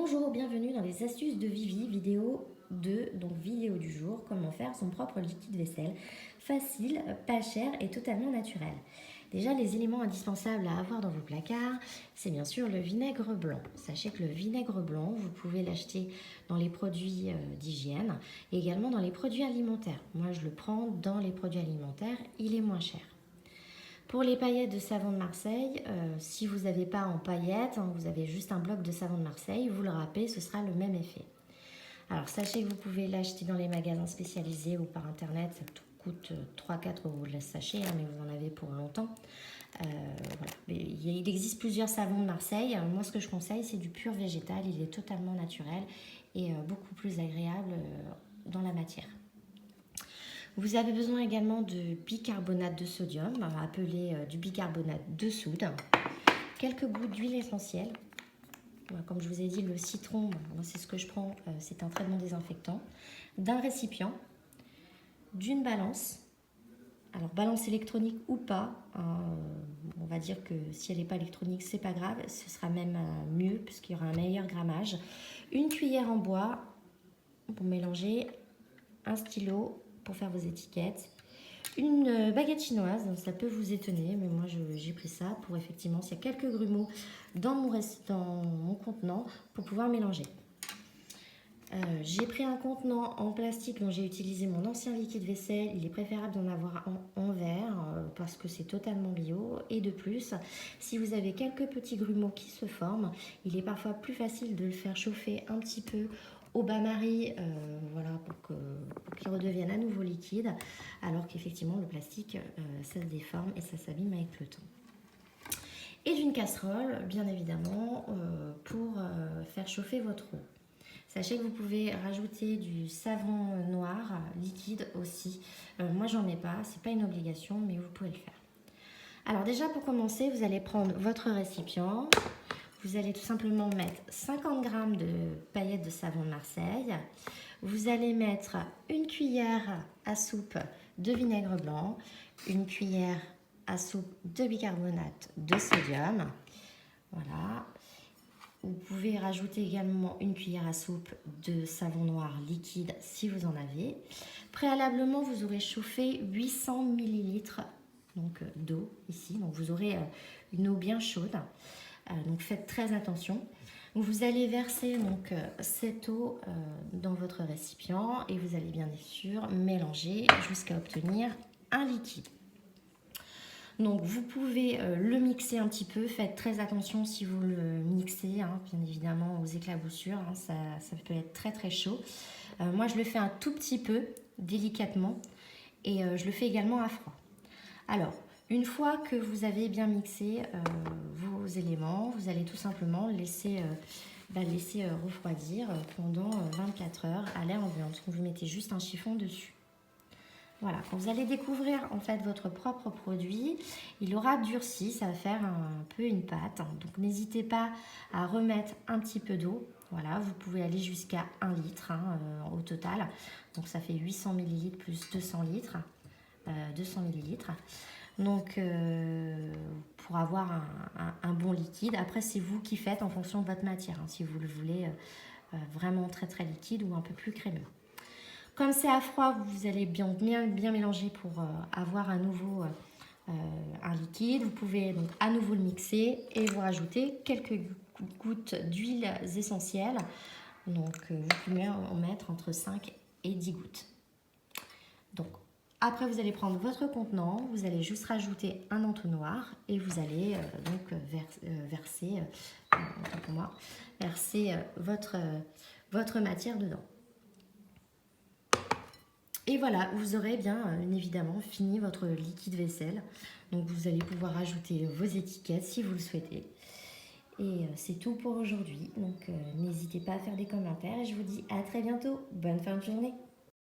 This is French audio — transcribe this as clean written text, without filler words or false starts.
Bonjour, bienvenue dans les astuces de Vivi, vidéo 2, donc vidéo du jour, comment faire son propre liquide vaisselle. Facile, pas cher et totalement naturel. Déjà, les éléments indispensables à avoir dans vos placards, c'est bien sûr le vinaigre blanc. Sachez que le vinaigre blanc, vous pouvez l'acheter dans les produits d'hygiène et également dans les produits alimentaires. Moi, je le prends dans les produits alimentaires, il est moins cher. Pour les paillettes de savon de Marseille, si vous n'avez pas en paillettes, vous avez juste un bloc de savon de Marseille, vous le râpez, ce sera le même effet. Alors sachez que vous pouvez l'acheter dans les magasins spécialisés ou par internet, ça coûte 3-4 euros le sachet, mais vous en avez pour longtemps. Voilà. Il existe plusieurs savons de Marseille. Moi, ce que je conseille, c'est du pur végétal, il est totalement naturel et beaucoup plus agréable dans la matière. Vous avez besoin également de bicarbonate de sodium, appelé du bicarbonate de soude, quelques gouttes d'huile essentielle. Comme je vous ai dit, le citron, c'est ce que je prends, c'est un très bon désinfectant, d'un récipient, d'une balance. Alors balance électronique ou pas, on va dire que si elle n'est pas électronique, c'est pas grave, ce sera même mieux puisqu'il y aura un meilleur grammage. Une cuillère en bois pour mélanger, un stylo pour faire vos étiquettes, une baguette chinoise, ça peut vous étonner, mais moi j'ai pris ça pour effectivement, s'il y a quelques grumeaux dans mon contenant pour pouvoir mélanger. J'ai pris un contenant en plastique dont j'ai utilisé mon ancien liquide vaisselle. Il est préférable d'en avoir en verre parce que c'est totalement bio. Et de plus, si vous avez quelques petits grumeaux qui se forment, il est parfois plus facile de le faire chauffer un petit peu au bain-marie, voilà, pour qu'il redevienne à nouveau liquide, alors qu'effectivement le plastique, ça se déforme et ça s'abîme avec le temps. Et d'une casserole, bien évidemment, pour faire chauffer votre eau. Sachez que vous pouvez rajouter du savon noir liquide aussi. Moi, j'en ai pas, c'est pas une obligation, mais vous pouvez le faire. Alors déjà, pour commencer, vous allez prendre votre récipient. Vous allez tout simplement mettre 50 g de paillettes de savon de Marseille. Vous allez mettre une cuillère à soupe de vinaigre blanc, une cuillère à soupe de bicarbonate de sodium. Voilà. Vous pouvez rajouter également une cuillère à soupe de savon noir liquide si vous en avez. Préalablement, vous aurez chauffé 800 ml d'eau ici. Donc vous aurez une eau bien chaude. Donc faites très attention. Vous allez verser cette eau dans votre récipient et vous allez bien sûr mélanger jusqu'à obtenir un liquide. Donc vous pouvez le mixer un petit peu, faites très attention si vous le mixez, bien évidemment aux éclaboussures, ça peut être très très chaud. Moi je le fais un tout petit peu, délicatement, et je le fais également à froid. Alors, une fois que vous avez bien mixé vos éléments, vous allez tout simplement laisser refroidir pendant 24 heures à l'air ambiante. Vous mettez juste un chiffon dessus. Voilà, quand vous allez découvrir en fait votre propre produit, il aura durci, ça va faire un peu une pâte. Donc n'hésitez pas à remettre un petit peu d'eau. Voilà, vous pouvez aller jusqu'à 1 litre au total. Donc ça fait 800 ml plus 200 litres, 200 ml. Donc pour avoir un bon liquide. Après c'est vous qui faites en fonction de votre matière, si vous le voulez vraiment très très liquide ou un peu plus crémeux. Comme c'est à froid, vous allez bien mélanger pour avoir à nouveau un liquide. Vous pouvez donc à nouveau le mixer et vous rajouter quelques gouttes d'huiles essentielles. Donc vous pouvez en mettre entre 5 et 10 gouttes. Donc après vous allez prendre votre contenant, vous allez juste rajouter un entonnoir et vous allez verser votre matière dedans. Et voilà, vous aurez bien évidemment fini votre liquide vaisselle. Donc vous allez pouvoir ajouter vos étiquettes si vous le souhaitez. Et c'est tout pour aujourd'hui. Donc n'hésitez pas à faire des commentaires et je vous dis à très bientôt. Bonne fin de journée.